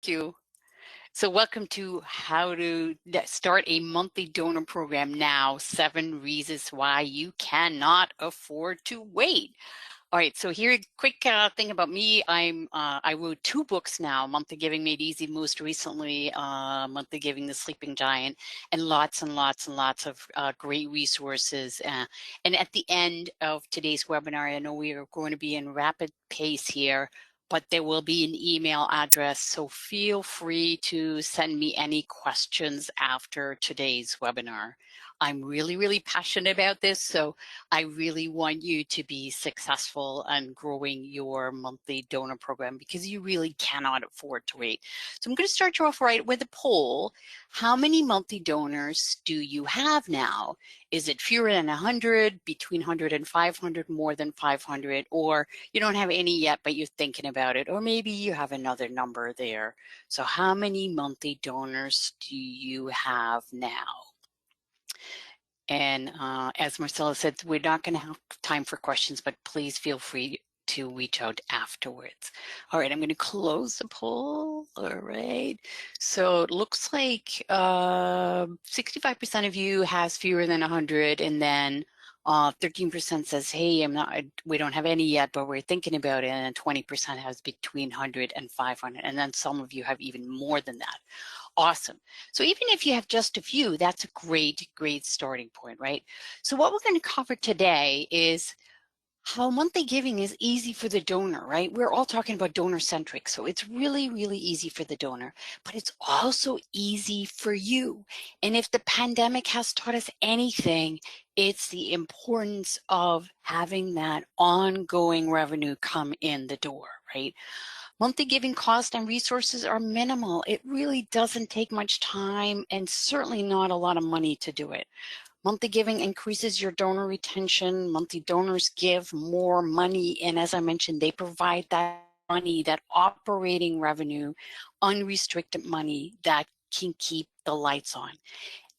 Thank you. So welcome to how to start a monthly donor program now, 7 reasons why you cannot afford to wait. All right, so here, quick thing about me. I wrote 2 books now, Monthly Giving Made Easy, most recently Monthly Giving, The Sleeping Giant, and lots and lots and lots of great resources. And at the end of today's webinar, I know we are going to be in rapid pace here, but there will be an email address, so feel free to send me any questions after today's webinar. I'm really, really passionate about this, so I really want you to be successful in growing your monthly donor program because you really cannot afford to wait. So I'm going to start you off right with a poll. How many monthly donors do you have now? Is it fewer than 100, between 100 and 500, more than 500, or you don't have any yet, but you're thinking about it, or maybe you have another number there. So how many monthly donors do you have now? And as Marcella said, we're not going to have time for questions, but please feel free to reach out afterwards. All right, I'm going to close the poll. All right, so it looks like 65% of you has fewer than 100, and then 13% says, hey, we don't have any yet, but we're thinking about it, and 20% has between 100 and 500, and then some of you have even more than that. Awesome. So even if you have just a few, that's a great, great starting point, right? So what we're going to cover today is how monthly giving is easy for the donor, right? We're all talking about donor-centric, so it's really, really easy for the donor, but it's also easy for you. And if the pandemic has taught us anything, it's the importance of having that ongoing revenue come in the door, right? Monthly giving cost and resources are minimal. It really doesn't take much time and certainly not a lot of money to do it. Monthly giving increases your donor retention. Monthly donors give more money, and as I mentioned, they provide that money, that operating revenue, unrestricted money that can keep the lights on.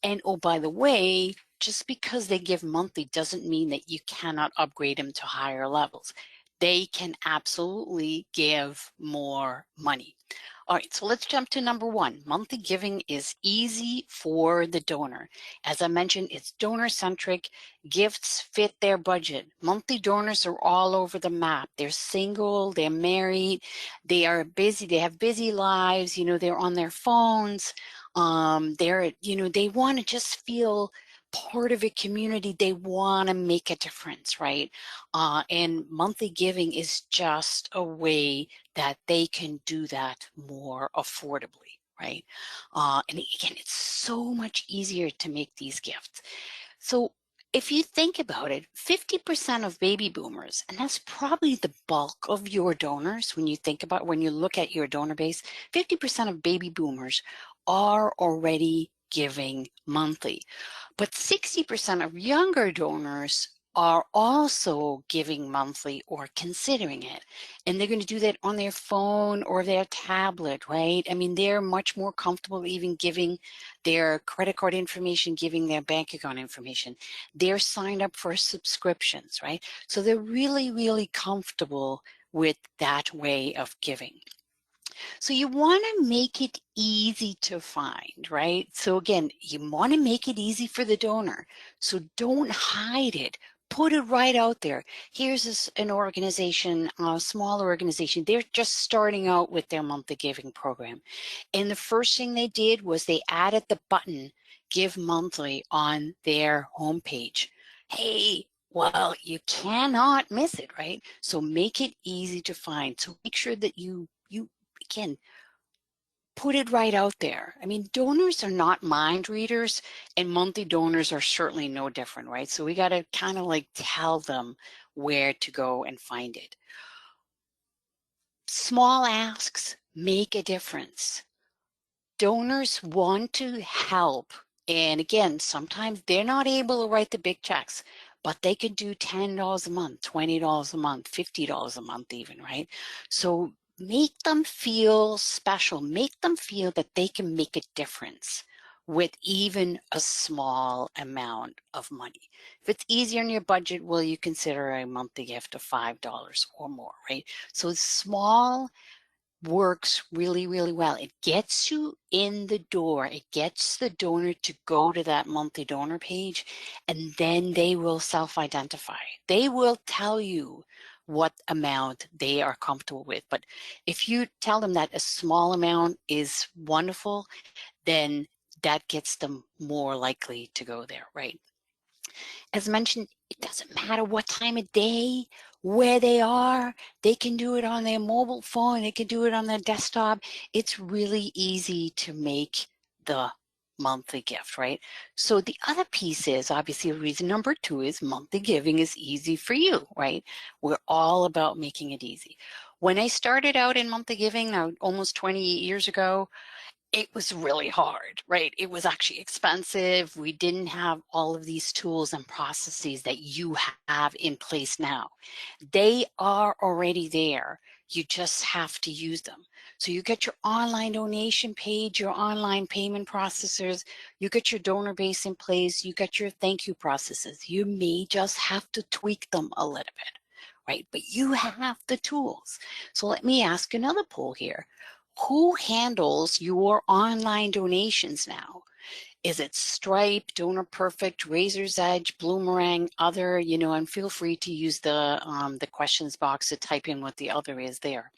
And oh, by the way, just because they give monthly doesn't mean that you cannot upgrade them to higher levels. They can absolutely give more money. All right, so let's jump to number 1. Monthly giving is easy for the donor. As I mentioned, it's donor-centric. Gifts fit their budget. Monthly donors are all over the map. They're single, they're married, they are busy, they have busy lives, they're on their phones. They want to just feel part of a community. They want to make a difference, right? And monthly giving is just a way that they can do that more affordably, right? And again, it's so much easier to make these gifts. So if you think about it, 50% of baby boomers, and that's probably the bulk of your donors when you look at your donor base, 50% of baby boomers are already giving monthly. But 60% of younger donors are also giving monthly or considering it. And they're going to do that on their phone or their tablet, right? I mean, they're much more comfortable even giving their credit card information, giving their bank account information. They're signed up for subscriptions, right? So they're really, really comfortable with that way of giving. So you want to make it easy to find, right? So again, you want to make it easy for the donor. So don't hide it. Put it right out there. Here's an organization, a small organization. They're just starting out with their monthly giving program. And the first thing they did was they added the button, Give Monthly, on their homepage. Hey, well, you cannot miss it, right? So make it easy to find. So make sure that you again, put it right out there. I mean, donors are not mind readers, and monthly donors are certainly no different, right? So we got to kind of like tell them where to go and find it. Small asks make a difference. Donors want to help. And again, sometimes they're not able to write the big checks, but they could do $10 a month, $20 a month, $50 a month even, right? So make them feel special. Make them feel that they can make a difference with even a small amount of money. If it's easier in your budget, will you consider a monthly gift of $5 or more, right? So small works really, really well. It gets you in the door. It gets the donor to go to that monthly donor page, and then they will self-identify. They will tell you what amount they are comfortable with. But if you tell them that a small amount is wonderful, then that gets them more likely to go there, right? As mentioned, it doesn't matter what time of day, where they are. They can do it on their mobile phone. They can do it on their desktop. It's really easy to make the monthly gift, right? So the other piece is, obviously, reason number 2 is monthly giving is easy for you, right? We're all about making it easy. When I started out in monthly giving almost 20 years ago, it was really hard, right? It was actually expensive. We didn't have all of these tools and processes that you have in place now. They are already there. You just have to use them. So you get your online donation page, your online payment processors, you get your donor base in place, you get your thank you processes. You may just have to tweak them a little bit, right? But you have the tools. So let me ask another poll here. Who handles your online donations now? Is it Stripe, Donor Perfect, Razor's Edge, Bloomerang, other, and feel free to use the questions box to type in what the other is there.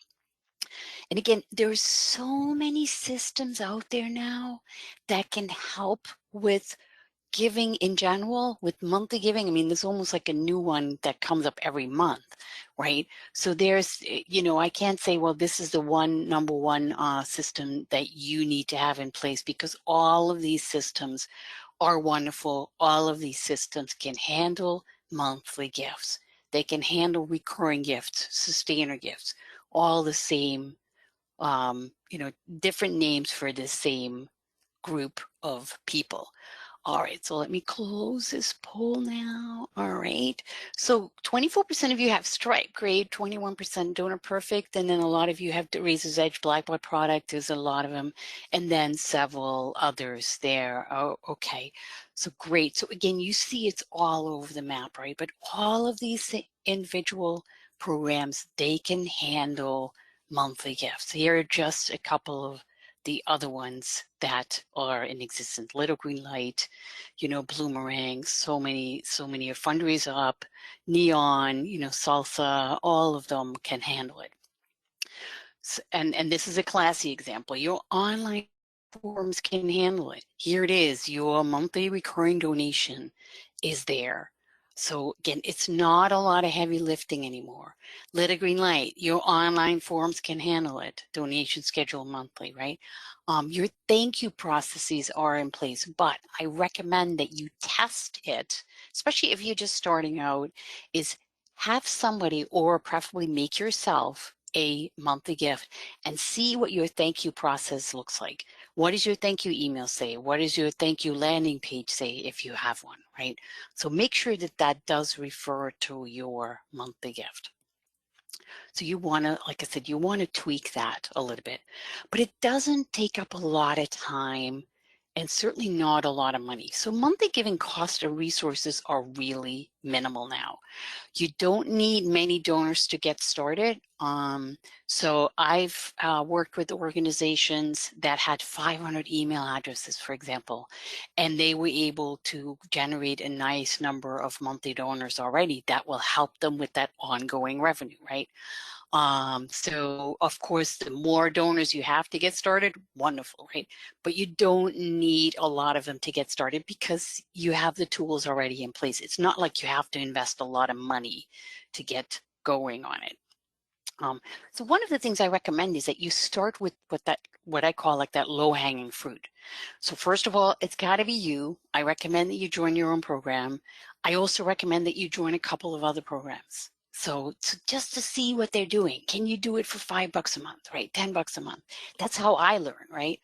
And again, there's so many systems out there now that can help with giving in general. With monthly giving, I mean, there's almost like a new one that comes up every month, right? So there's, I can't say, well, this is the number one system that you need to have in place, because all of these systems are wonderful. All of these systems can handle monthly gifts. They can handle recurring gifts, sustainer gifts, all the same, different names for the same group of people. All right, so let me close this poll now. All right, so 24% of you have Stripe, great. 21% Donor Perfect, and then a lot of you have the Razor's Edge Blackboard product. There's a lot of them, and then several others there. Oh, okay, so great. So again, you see it's all over the map, right? But all of these individual programs, they can handle monthly gifts. Here are just a couple of the other ones that are in existence. Little Green Light, Bloomerang, so many are Fundraiser Up, Neon, Salsa, all of them can handle it. So, and this is a classy example. Your online forms can handle it. Here it is, your monthly recurring donation is there. So again, it's not a lot of heavy lifting anymore. Little Green Light, your online forms can handle it. Donation schedule monthly, right? Your thank you processes are in place, but I recommend that you test it, especially if you're just starting out, is have somebody, or preferably make yourself, a monthly gift and see what your thank you process looks like. What does your thank you email say? What does your thank you landing page say, if you have one, right? So make sure that that does refer to your monthly gift. So you want to, like I said, you want to tweak that a little bit, but it doesn't take up a lot of time and certainly not a lot of money. So monthly giving cost of resources are really minimal now. You don't need many donors to get started. So I've worked with organizations that had 500 email addresses, for example, and they were able to generate a nice number of monthly donors already that will help them with that ongoing revenue, right? So of course, the more donors you have to get started, wonderful, right? But you don't need a lot of them to get started because you have the tools already in place. It's not like you have to invest a lot of money to get going on it. So one of the things I recommend is that you start with what I call like that low-hanging fruit. So first of all, it's got to be you. I recommend that you join your own program. I also recommend that you join a couple of other programs. So just to see what they're doing. Can you do it for $5 a month, right? $10 a month. That's how I learn, right?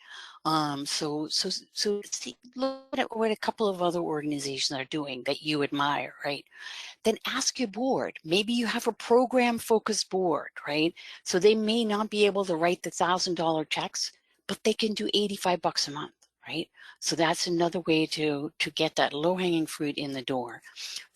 So see, look at what a couple of other organizations are doing that you admire, right? Then ask your board. Maybe you have a program focused board, right? So they may not be able to write the $1,000 checks, but they can do $85 a month, right? So that's another way to get that low hanging fruit in the door.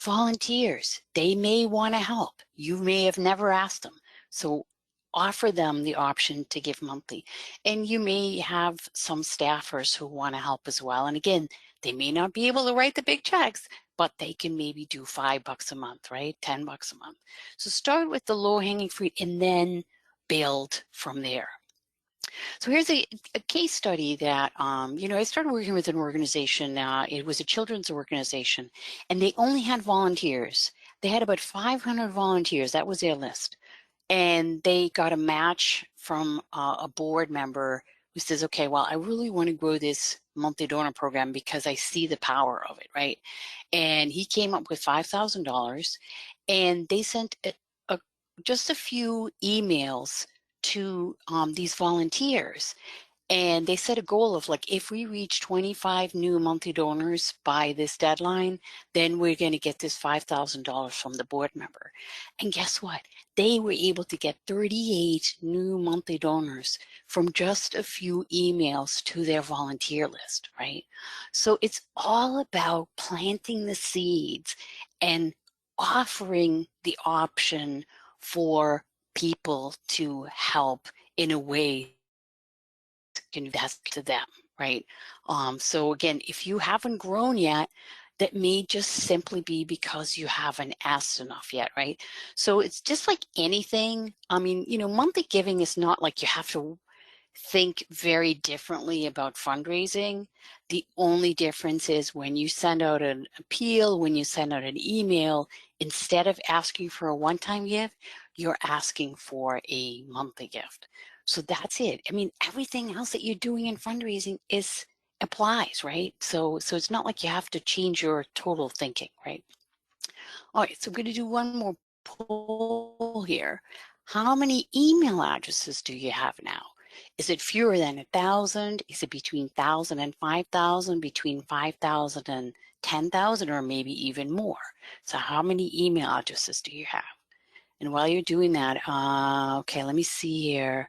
Volunteers, they may want to help. You may have never asked them. So offer them the option to give monthly. And you may have some staffers who want to help as well. And again, they may not be able to write the big checks, but they can maybe do $5 a month, right? $10 a month. So start with the low hanging fruit and then build from there. So here's a case study that, I started working with an organization. It was a children's organization, and they only had volunteers. They had about 500 volunteers. That was their list. And they got a match from a board member who says, okay, well, I really want to grow this monthly donor program because I see the power of it, right? And he came up with $5,000, and they sent just a few emails to these volunteers. And they set a goal of like, if we reach 25 new monthly donors by this deadline, then we're going to get this $5,000 from the board member. And guess what? They were able to get 38 new monthly donors from just a few emails to their volunteer list, right? So it's all about planting the seeds and offering the option for people to help in a way can that's to them, right? So again, if you haven't grown yet, that may just simply be because you haven't asked enough yet, right? So it's just like anything. I mean, monthly giving is not like you have to think very differently about fundraising. The only difference is when you send out an appeal, when you send out an email, instead of asking for a one-time gift, you're asking for a monthly gift. So that's it. I mean, everything else that you're doing in fundraising applies, right? So it's not like you have to change your total thinking, right? All right, so I'm going to do one more poll here. How many email addresses do you have now? Is it fewer than 1,000? Is it between 1,000 and 5,000, between 5,000 and 10,000, or maybe even more? So how many email addresses do you have? And while you're doing that, okay, let me see here.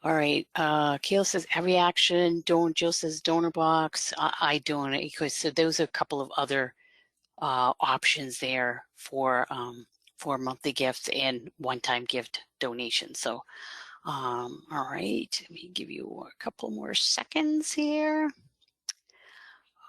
All right, Kayla says every action, Jill says donor box. I donate, because so those are a couple of other options there for monthly gifts and one-time gift donations. So, all right, let me give you a couple more seconds here.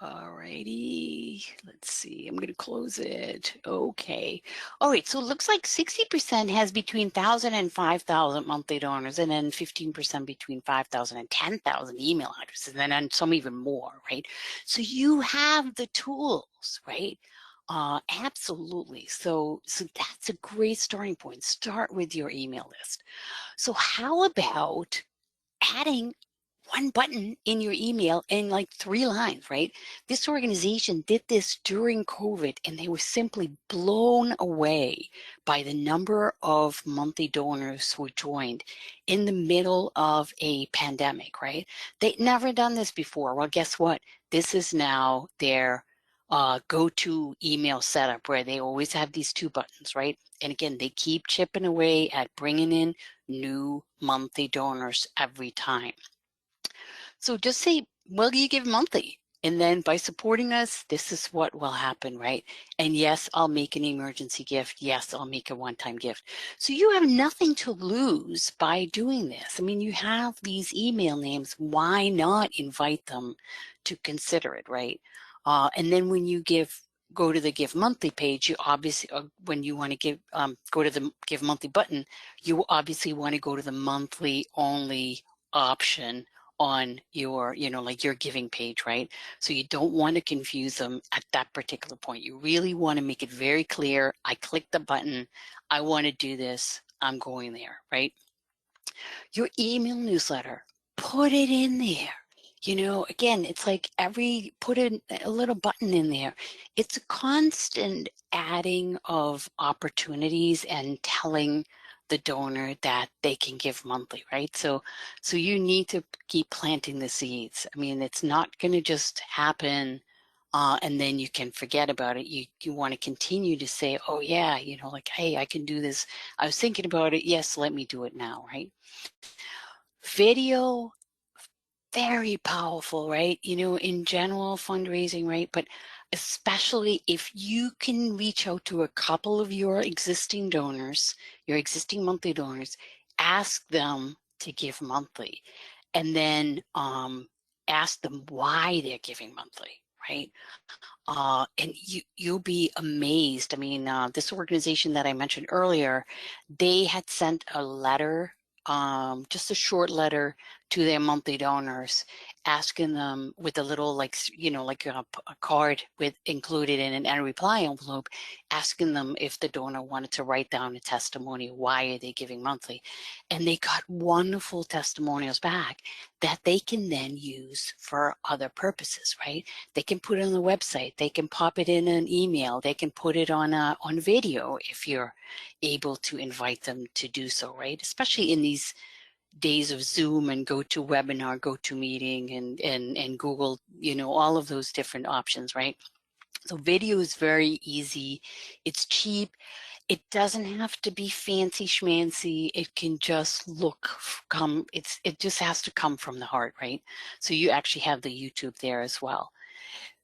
All righty, let's see, I'm going to close it. Okay. All right, so it looks like 60% has between 1,000 and 5,000 monthly donors, and then 15% between 5,000 and 10,000 email addresses, and then some even more, right? So you have the tools, right? Absolutely. So that's a great starting point. Start with your email list. So how about adding one button in your email in like 3 lines, right? This organization did this during COVID, and they were simply blown away by the number of monthly donors who joined in the middle of a pandemic, right? They'd never done this before. Well, guess what? This is now their go-to email setup, where they always have these 2 buttons, right? And again, they keep chipping away at bringing in new monthly donors every time. So just say, will you give monthly? And then by supporting us, this is what will happen, right? And yes, I'll make an emergency gift. Yes, I'll make a one-time gift. So you have nothing to lose by doing this. I mean, you have these email names. Why not invite them to consider it, right? And then when you go to the give monthly page, you obviously, when you want to give, go to the give monthly button, you obviously want to go to the monthly only option on your, like your giving page, right? So you don't want to confuse them at that particular point. You really want to make it very clear. I click the button. I want to do this. I'm going there, right? Your email newsletter, put it in there. Again, it's like put a little button in there. It's a constant adding of opportunities and telling the donor that they can give monthly, right? So you need to keep planting the seeds. I mean, it's not going to just happen and then you can forget about it. You want to continue to say, oh yeah, like, hey, I can do this. I was thinking about it. Yes, let me do it now, right? Video, very powerful, right? In general fundraising, right? But especially if you can reach out to a couple of your existing donors, your existing monthly donors, ask them to give monthly, and then ask them why they're giving monthly, right? And you'll be amazed. I mean, this organization that I mentioned earlier, they had sent a letter, just a short letter to their monthly donors, asking them with a little, like, you know, like a card with included in an reply envelope, asking them if the donor wanted to write down a testimony. Why are they giving monthly? And they got wonderful testimonials back that they can then use for other purposes, right? They can put it on the website. They can pop it in an email. They can put it on video if you're able to invite them to do so, right? Especially in these days of Zoom and GoToWebinar, GoToMeeting, and Google, you know, all of those different options, right? So video is very easy. It's cheap. It doesn't have to be fancy schmancy. It can just it just has to come from the heart, right? So you actually have the YouTube there as well.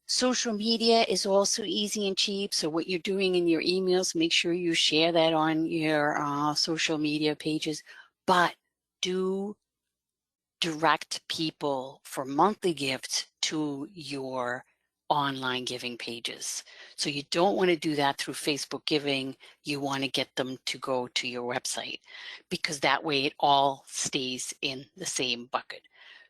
Social media is also easy and cheap. So what you're doing in your emails, make sure you share that on your social media pages, but do direct people for monthly gifts to your online giving pages. So you don't want to do that through Facebook giving. You want to get them to go to your website, because that way it all stays in the same bucket.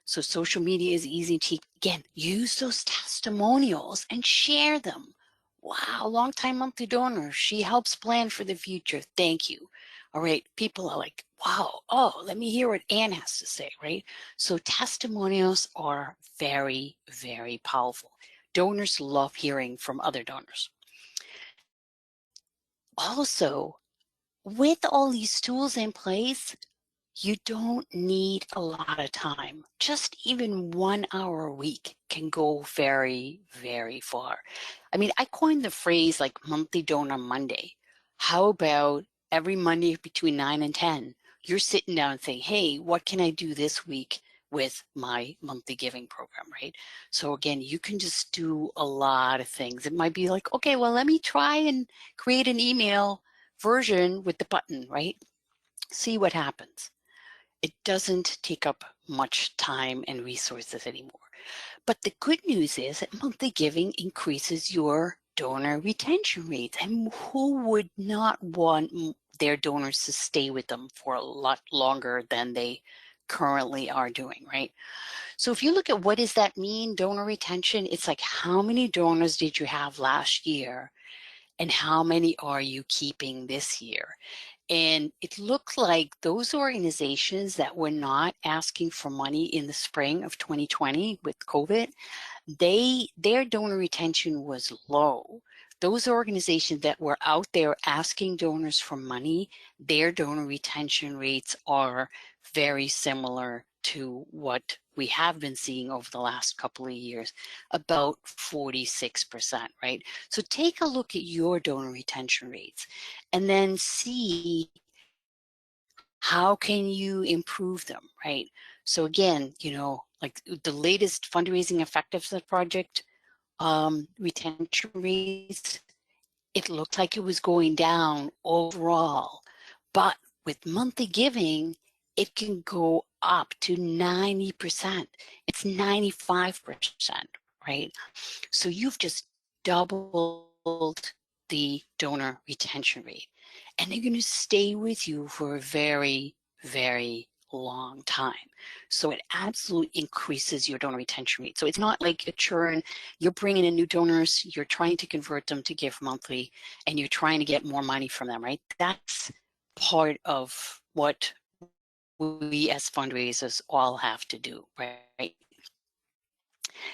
So social media is easy and cheap. Again, use those testimonials and share them. Wow, long-time monthly donor. She helps plan for the future. Thank you. All right, people are like, wow, oh, let me hear what Anne has to say, right? So testimonials are very, very powerful. Donors love hearing from other donors. Also, with all these tools in place, you don't need a lot of time. Just even 1 hour a week can go very, very far. I mean, I coined the phrase like monthly donor Monday. How about every Monday between 9 and 10, you're sitting down and saying, hey, what can I do this week with my monthly giving program, right? So again, you can just do a lot of things. It might be like, okay, well, let me try and create an email version with the button, right? See what happens. It doesn't take up much time and resources anymore. But the good news is that monthly giving increases your donor retention rates. And who would not want their donors to stay with them for a lot longer than they currently are doing, right? So if you look at what does that mean, donor retention, it's like how many donors did you have last year and how many are you keeping this year? And it looked like those organizations that were not asking for money in the spring of 2020 with COVID, their donor retention was low. Those organizations that were out there asking donors for money, their donor retention rates are very similar to what we have been seeing over the last couple of years, about 46%, right? So take a look at your donor retention rates and then see how can you improve them, right? So again, you know, like the latest fundraising effectiveness project, retention rates, it looked like it was going down overall, but with monthly giving, it can go up to 90%. It's 95%, right? So you've just doubled the donor retention rate, and they're going to stay with you for a very, very long time. So it absolutely increases your donor retention rate. So it's not like a churn. You're bringing in new donors, you're trying to convert them to give monthly, and you're trying to get more money from them, right? That's part of what we as fundraisers all have to do, right?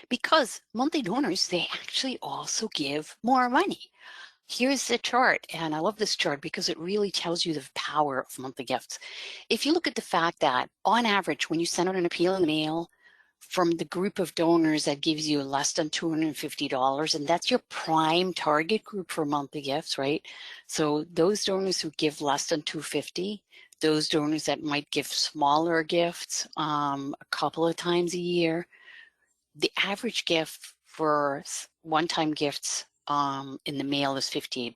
Because monthly donors, they actually also give more money. Here's the chart, and I love this chart because it really tells you the power of monthly gifts. If you look at the fact that on average, when you send out an appeal in the mail from the group of donors that gives you less than $250, and that's your prime target group for monthly gifts, right? So those donors who give less than $250, those donors that might give smaller gifts a couple of times a year, the average gift for one-time gifts in the mail is $58.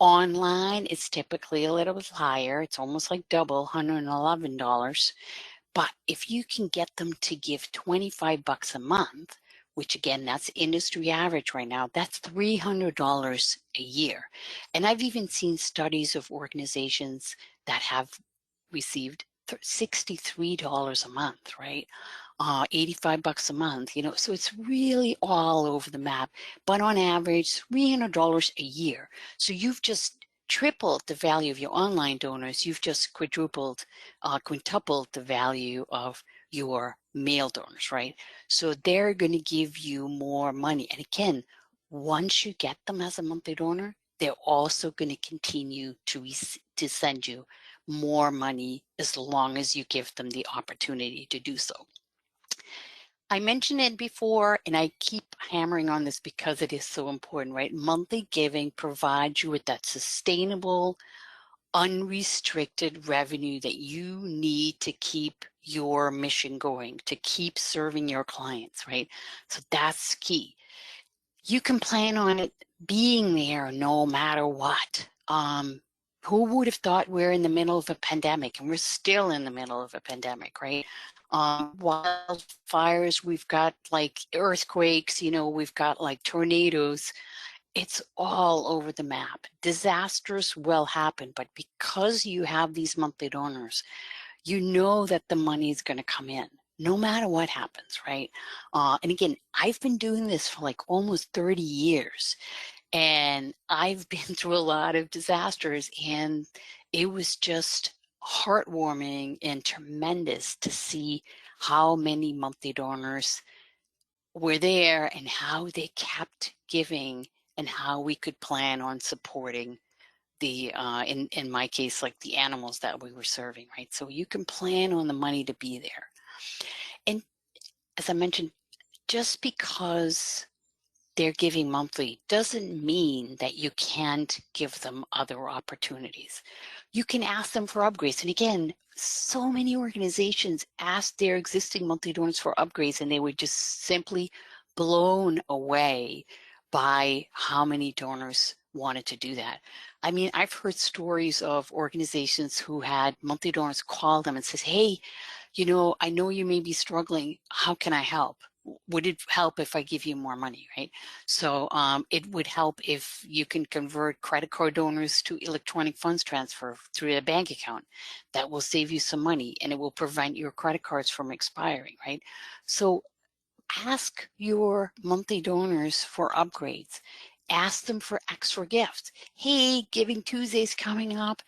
Online, it's typically a little bit higher. It's almost like double, $111. But if you can get them to give 25 bucks a month, which again, that's industry average right now, that's $300 a year. And I've even seen studies of organizations that have received $63 a month, right? 85 bucks a month, you know, so it's really all over the map, but on average, $300 a year. So you've just tripled the value of your online donors. You've just quintupled the value of your mail donors, right? So they're going to give you more money. And again, once you get them as a monthly donor, they're also going to continue to send you more money as long as you give them the opportunity to do so. I mentioned it before, and I keep hammering on this because it is so important, right? Monthly giving provides you with that sustainable, unrestricted revenue that you need to keep your mission going, to keep serving your clients, right? So that's key. You can plan on it being there no matter what. Who would have thought we're in the middle of a pandemic, and we're still in the middle of a pandemic, right? Wildfires, we've got like earthquakes, you know, we've got like tornadoes. It's all over the map. Disasters will happen, but because you have these monthly donors, you know that the money is going to come in no matter what happens, right? And again, I've been doing this for like almost 30 years. And I've been through a lot of disasters, and it was just heartwarming and tremendous to see how many monthly donors were there and how they kept giving and how we could plan on supporting the, in my case, like the animals that we were serving, right? So you can plan on the money to be there. And as I mentioned, just because they're giving monthly doesn't mean that you can't give them other opportunities. You can ask them for upgrades. And again, so many organizations ask their existing monthly donors for upgrades, and they were just simply blown away by how many donors wanted to do that. I mean, I've heard stories of organizations who had monthly donors call them and says, hey, you know, I know you may be struggling. How can I help? Would it help if I give you more money, right? So it would help if you can convert credit card donors to electronic funds transfer through a bank account. That will save you some money, and it will prevent your credit cards from expiring, right? So ask your monthly donors for upgrades. Ask them for extra gifts. Hey, Giving Tuesday's coming up.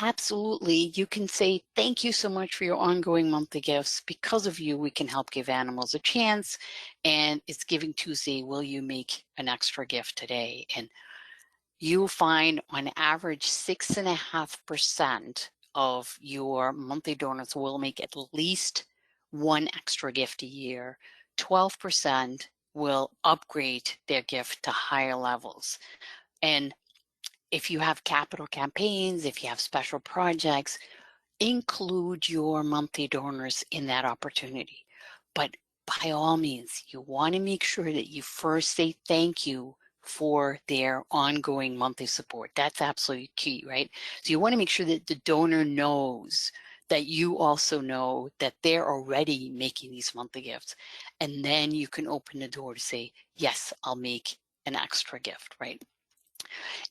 Absolutely, you can say, thank you so much for your ongoing monthly gifts. Because of you, we can help give animals a chance. And it's Giving Tuesday. Will you make an extra gift today? And you'll find on average 6.5% of your monthly donors will make at least one extra gift a year. 12% will upgrade their gift to higher levels. And if you have capital campaigns, if you have special projects, include your monthly donors in that opportunity. But by all means, you want to make sure that you first say thank you for their ongoing monthly support. That's absolutely key, right? So you want to make sure that the donor knows that you also know that they're already making these monthly gifts. And then you can open the door to say, yes, I'll make an extra gift, right?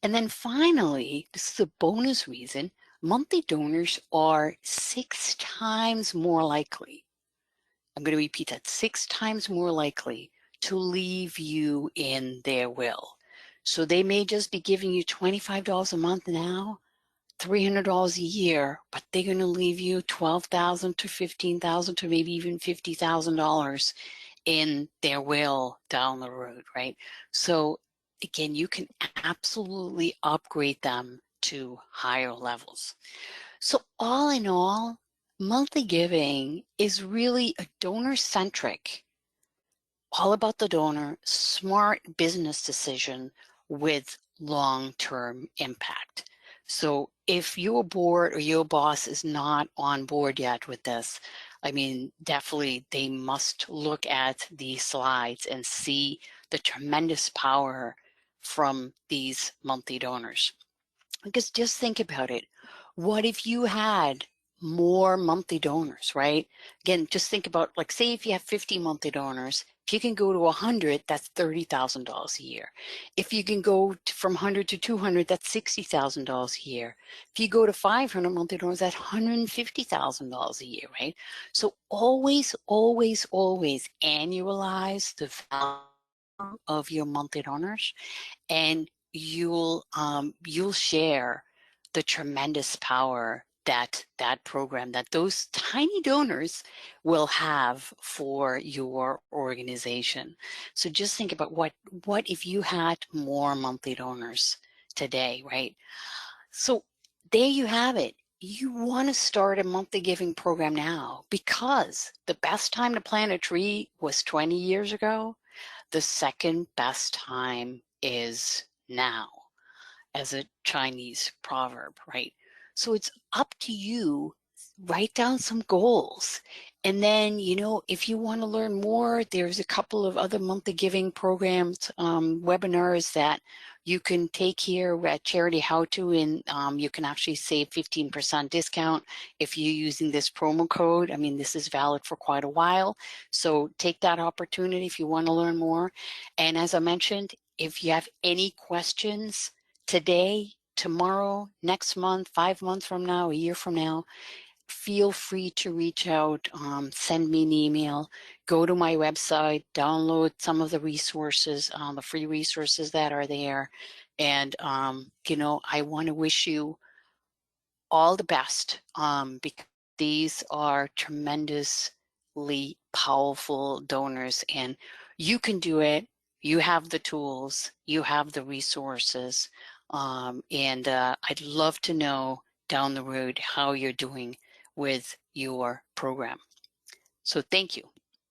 And then finally, this is a bonus reason, monthly donors are 6 times more likely, I'm going to repeat that, 6 times more likely to leave you in their will. So they may just be giving you $25 a month now, $300 a year, but they're going to leave you $12,000 to $15,000 to maybe even $50,000 in their will down the road, right? So again, you can absolutely upgrade them to higher levels. So all in all, monthly giving is really a donor-centric, all about the donor, smart business decision with long-term impact. So if your board or your boss is not on board yet with this, I mean, definitely they must look at these slides and see the tremendous power from these monthly donors. Because just think about it. What if you had more monthly donors, right? Again, just think about, like, say if you have 50 monthly donors, if you can go to 100, that's $30,000 a year. If you can go from 100 to 200, that's $60,000 a year. If you go to 500 monthly donors, that's $150,000 a year, right? So always, always, always annualize the value of your monthly donors, and you'll share the tremendous power that program, that those tiny donors will have for your organization. So just think about what if you had more monthly donors today, right? So there you have it. You want to start a monthly giving program now, because the best time to plant a tree was 20 years ago. The second best time is now, as a Chinese proverb, right? So it's up to you. Write down some goals. And then, if you want to learn more, there's a couple of other monthly giving programs, webinars that you can take here at Charity How To, and you can actually save 15% discount if you're using this promo code. I mean, this is valid for quite a while. So take that opportunity if you want to learn more. And as I mentioned, if you have any questions today, tomorrow, next month, 5 months from now, a year from now, feel free to reach out, send me an email, go to my website, download some of the resources, the free resources that are there. And, I want to wish you all the best, because these are tremendously powerful donors, and you can do it. You have the tools, you have the resources, and I'd love to know down the road how you're doing with your program. So thank you.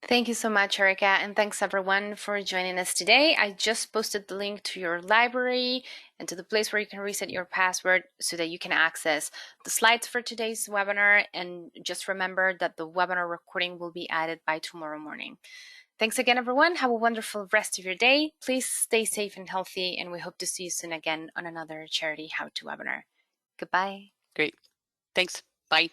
Thank you so much, Erica, and thanks everyone for joining us today. I just posted the link to your library and to the place where you can reset your password so that you can access the slides for today's webinar. And just remember that the webinar recording will be added by tomorrow morning. Thanks again, everyone. Have a wonderful rest of your day. Please stay safe and healthy, and we hope to see you soon again on another Charity How To webinar. Goodbye. Great. Thanks. Bye.